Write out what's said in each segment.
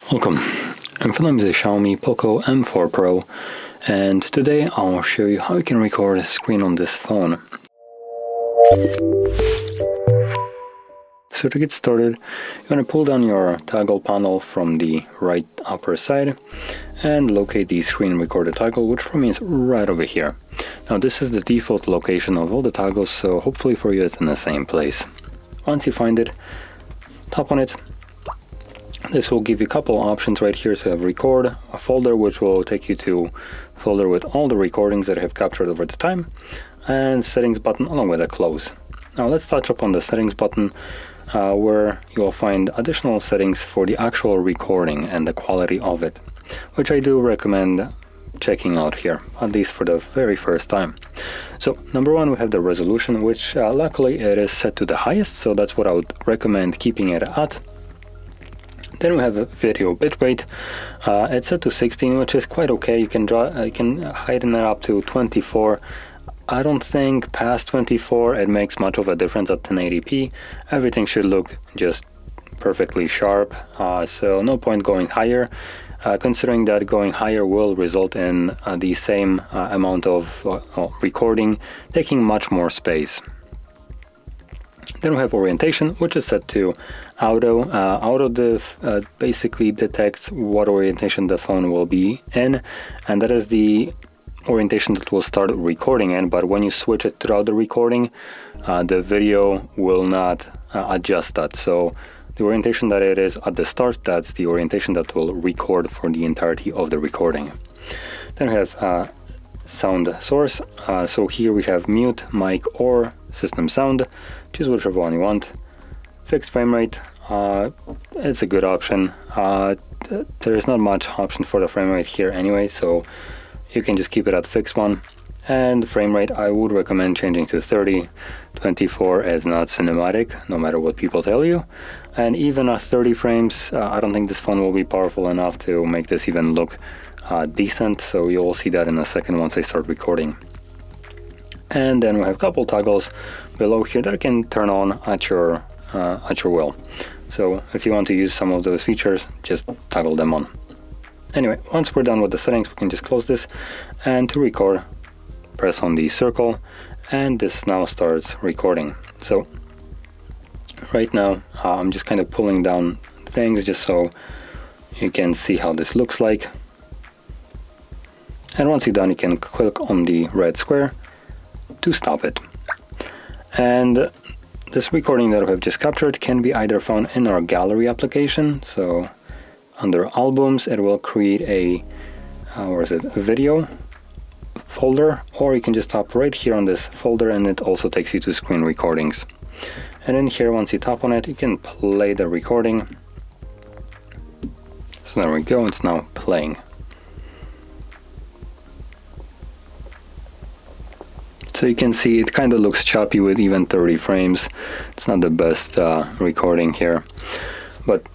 Welcome, my name is XIAOMI Poco M4 Pro, and today I'll show you how you can record a screen on this phone. So to get started, you want to pull down your toggle panel from the right upper side and locate the screen recorder toggle, which for me is right over here. Now this is the default location of all the toggles, so hopefully for you it's in the same place. Once you find it, tap on it. This will give you a couple options right here. So you have record, a folder which will take you to a folder with all the recordings that I have captured over the time, and settings button along with a close. Now let's touch up on the settings button where you will find additional settings for the actual recording and the quality of it, which I do recommend checking out here, at least for the very first time. So number one, we have the resolution, which luckily it is set to the highest, so that's what I would recommend keeping it at. Then we have a video bitrate. It's set to 16, which is quite okay. You can heighten it up to 24. I don't think past 24 it makes much of a difference at 1080p. Everything should look just perfectly sharp, so no point going higher, considering that going higher will result in the same amount of recording taking much more space. Then we have orientation, which is set to auto. Auto basically detects what orientation the phone will be in, and that is the orientation that will start recording in. But when you switch it throughout the recording, the video will not adjust that. So the orientation that it is at the start, that's the orientation that will record for the entirety of the recording. Then we have sound source. So here we have mute, mic, or system sound. Choose whichever one you want. Fixed frame rate, it's a good option. There is not much option for the frame rate here anyway, so you can just keep it at fixed one. And the frame rate, I would recommend changing to 30. 24 is not cinematic, no matter what people tell you. And even at 30 frames, I don't think this phone will be powerful enough to make this even look decent, so you'll see that in a second once I start recording. And then we have a couple toggles below here that you can turn on at your will. So if you want to use some of those features, just toggle them on. Anyway, once we're done with the settings, we can just close this, and to record, press on the circle, and this now starts recording. So right now I'm just kind of pulling down things just so you can see how this looks like. And once you're done, you can click on the red square to stop it. And this recording that we have just captured can be either found in our gallery application. So under albums, it will create a video folder, or you can just tap right here on this folder and it also takes you to screen recordings. And in here, once you tap on it, you can play the recording. So there we go, it's now playing. So you can see it kind of looks choppy with even 30 frames. It's not the best recording here, but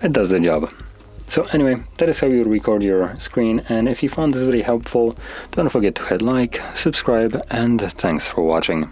it does the job. So anyway, that is how you record your screen, and if you found this very helpful, don't forget to hit like, subscribe, and thanks for watching.